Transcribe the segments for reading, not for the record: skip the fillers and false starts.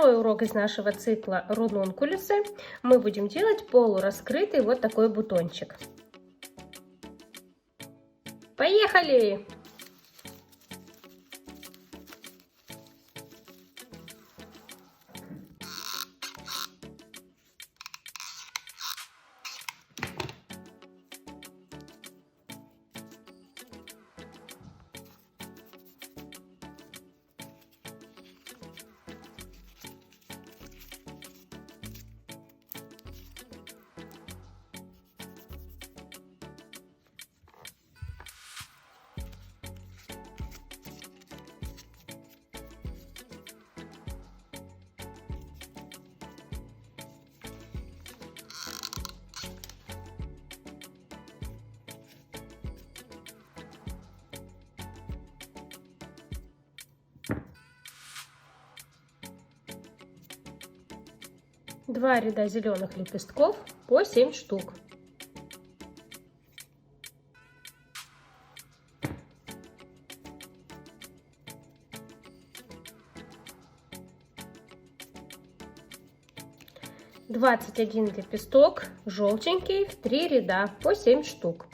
Второй урок из нашего цикла рунункулюсы. Мы будем делать полураскрытый вот такой бутончик. Поехали! Два ряда зеленых лепестков по 7 штук. Двадцать один лепесток желтенький в 3 ряда по 7 штук.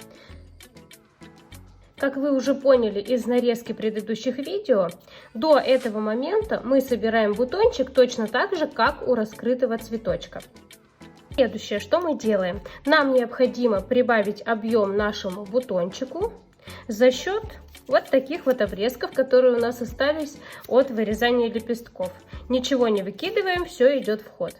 Как вы уже поняли из нарезки предыдущих видео, до этого момента мы собираем бутончик точно так же, как у раскрытого цветочка. Следующее, что мы делаем? Нам необходимо прибавить объем нашему бутончику за счет вот таких вот обрезков, которые у нас остались от вырезания лепестков. Ничего не выкидываем, все идет в ход.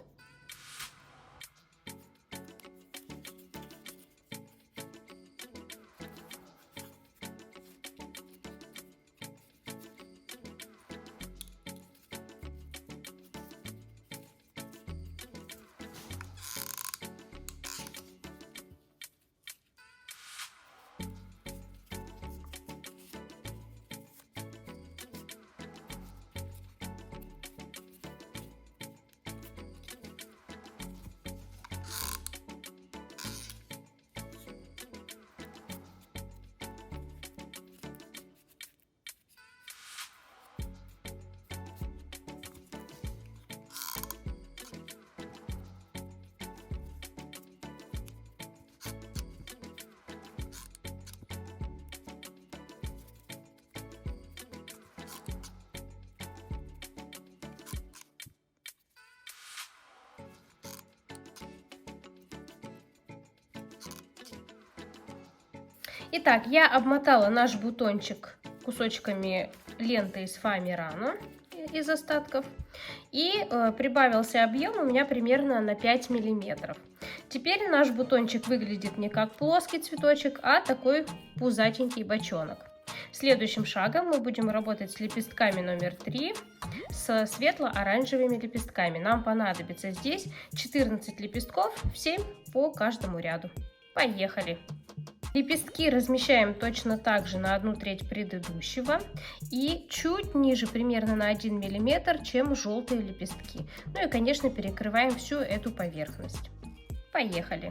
Итак, я обмотала наш бутончик кусочками ленты из Фоамирана, из остатков, и прибавился объем у меня примерно на 5 миллиметров. Теперь наш бутончик выглядит не как плоский цветочек, а такой пузатенький бочонок. Следующим шагом мы будем работать с лепестками номер 3, с светло-оранжевыми лепестками. Нам понадобится здесь 14 лепестков, 7 по каждому ряду. Поехали! Лепестки размещаем точно так же на 1/3 предыдущего и чуть ниже, примерно на 1 мм, чем желтые лепестки. Ну и, конечно, перекрываем всю эту поверхность. Поехали!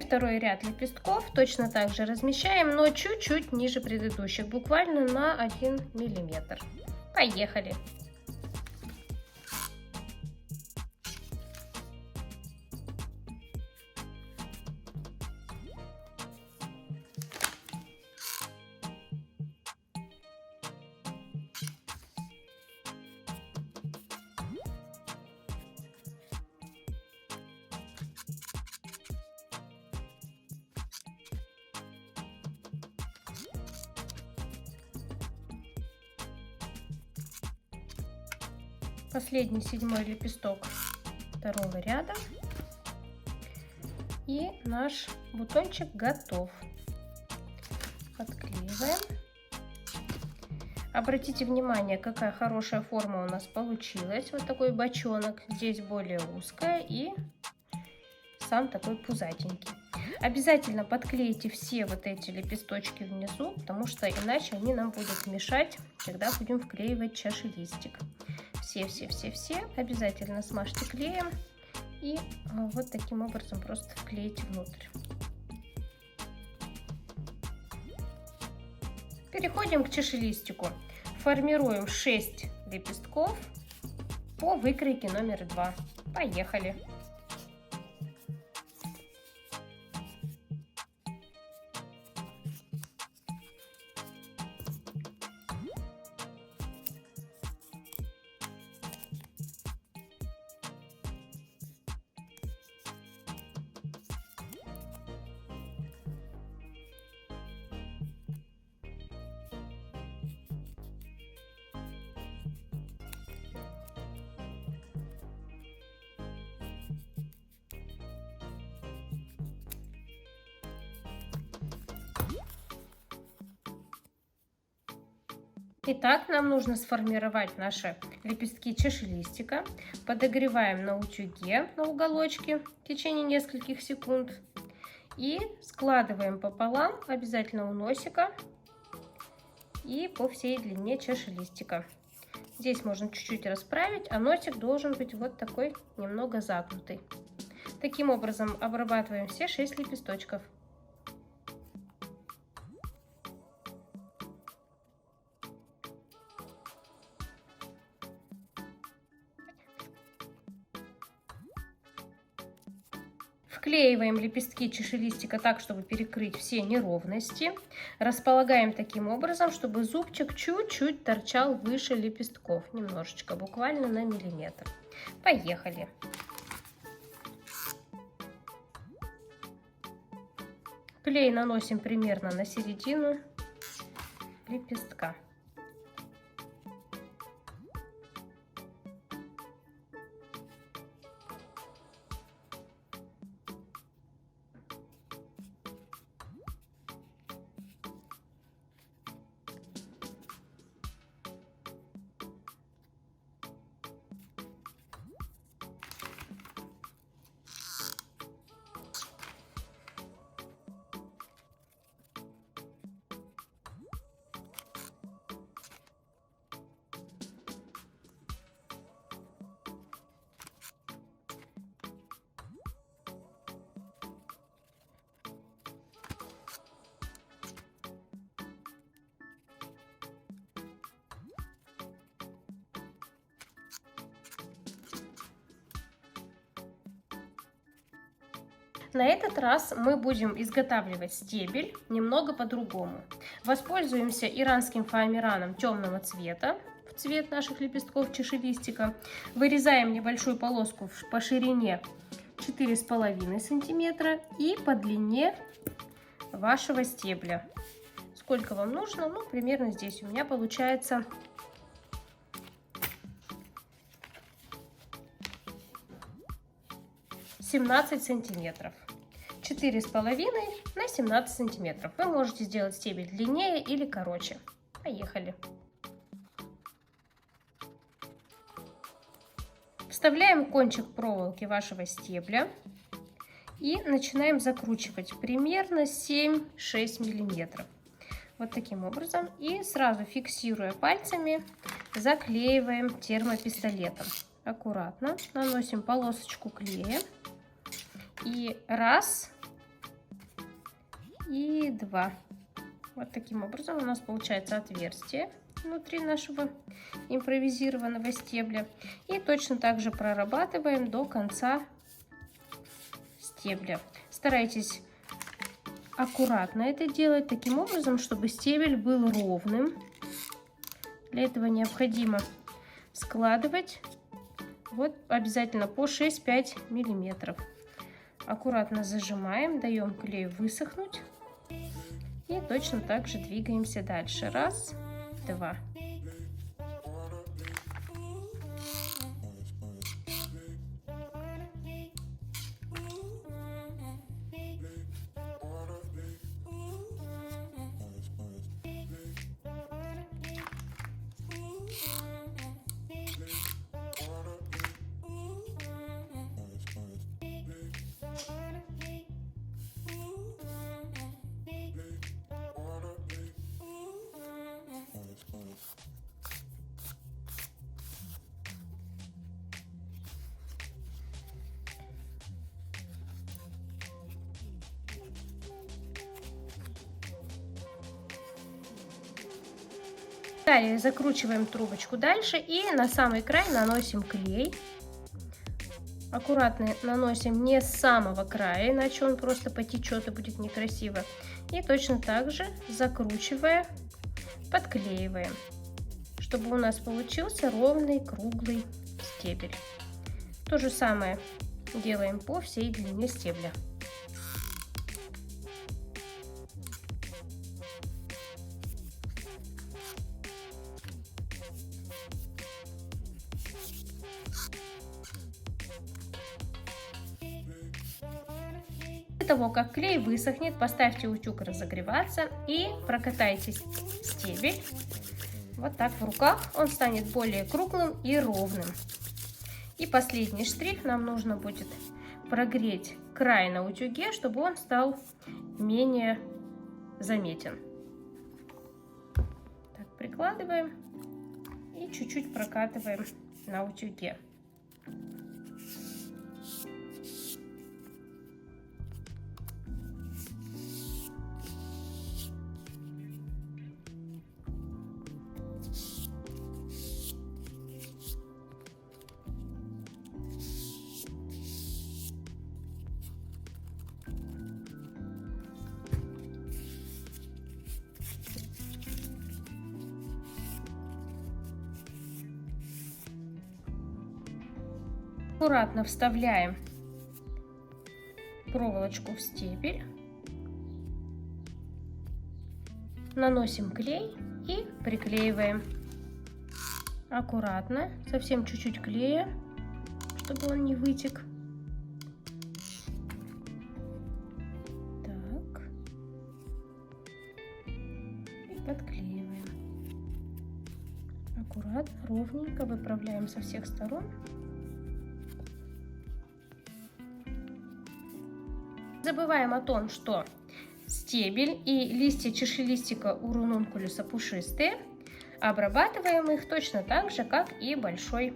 Второй ряд лепестков точно так же размещаем, но чуть-чуть ниже предыдущих, буквально на 1 мм. Поехали! Последний 7-й лепесток второго ряда. И наш бутончик готов. Подклеиваем. Обратите внимание, какая хорошая форма у нас получилась. Вот такой бочонок. Здесь более узкая и сам такой пузатенький. Обязательно подклейте все вот эти лепесточки внизу, потому что иначе они нам будут мешать, когда будем вклеивать чашелистик. Все обязательно смажьте клеем и вот таким образом просто вклейте внутрь. Переходим к чашелистику. Формируем 6 лепестков по выкройке номер 2. Поехали! Итак, нам нужно сформировать наши лепестки чашелистика. Подогреваем на утюге на уголочке в течение нескольких секунд. И складываем пополам, обязательно у носика и по всей длине чашелистика. Здесь можно чуть-чуть расправить, а носик должен быть вот такой немного загнутый. Таким образом обрабатываем все 6 лепесточков. Вклеиваем лепестки чашелистика так, чтобы перекрыть все неровности. Располагаем таким образом, чтобы зубчик чуть-чуть торчал выше лепестков. Немножечко, буквально на миллиметр. Поехали! Клей наносим примерно на середину лепестка. На этот раз мы будем изготавливать стебель немного по-другому. Воспользуемся иранским фоамираном темного цвета, в цвет наших лепестков чашелистика. Вырезаем небольшую полоску по ширине 4,5 сантиметра и по длине вашего стебля. Сколько вам нужно? Ну, примерно здесь у меня получается 17 сантиметров. 4,5 на 17 сантиметров. Вы можете сделать стебель длиннее или короче. Поехали. Вставляем кончик проволоки вашего стебля и начинаем закручивать примерно 7-6 миллиметров. Вот таким образом. И сразу фиксируя пальцами, заклеиваем термопистолетом. Аккуратно наносим полосочку клея. И раз, и два. Вот таким образом у нас получается отверстие внутри нашего импровизированного стебля. И точно так же прорабатываем до конца стебля. Старайтесь аккуратно это делать, таким образом, чтобы стебель был ровным. Для этого необходимо складывать вот обязательно по 6-5 миллиметров. Аккуратно зажимаем, даем клею высохнуть и точно так же двигаемся дальше. Раз, два. Далее закручиваем трубочку дальше и на самый край наносим клей. Аккуратно наносим не с самого края, иначе он просто потечет и будет некрасиво. И точно так же закручивая, подклеиваем, чтобы у нас получился ровный круглый стебель. То же самое делаем по всей длине стебля. После того, как клей высохнет, поставьте утюг разогреваться и прокатайте стебель. Вот так в руках он станет более круглым и ровным. И последний штрих: нам нужно будет прогреть край на утюге, чтобы он стал менее заметен. Так, прикладываем и чуть-чуть прокатываем на утюге. Аккуратно вставляем проволочку в стебель, наносим клей и приклеиваем. Аккуратно, совсем чуть-чуть клея, чтобы он не вытек. Так. И подклеиваем. Аккуратно, ровненько выправляем со всех сторон. Забываем о том, что стебель и листья чашелистика у рунункулюса пушистые. Обрабатываем их точно так же, как и большой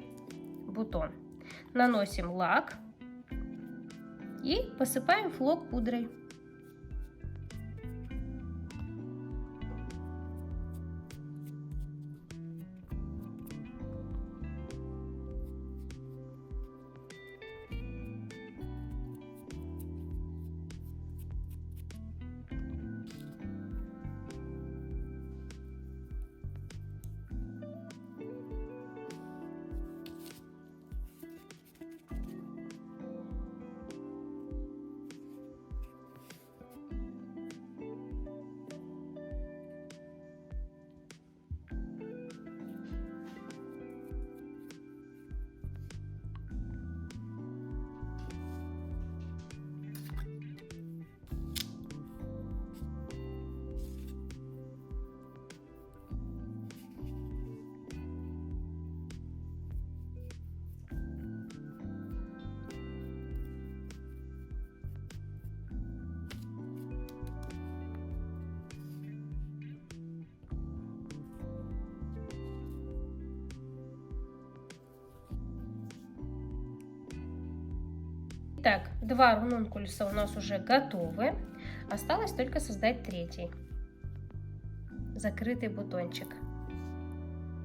бутон. Наносим лак и посыпаем флок пудрой. Итак, два рунункулюса у нас уже готовы. Осталось только создать третий закрытый бутончик.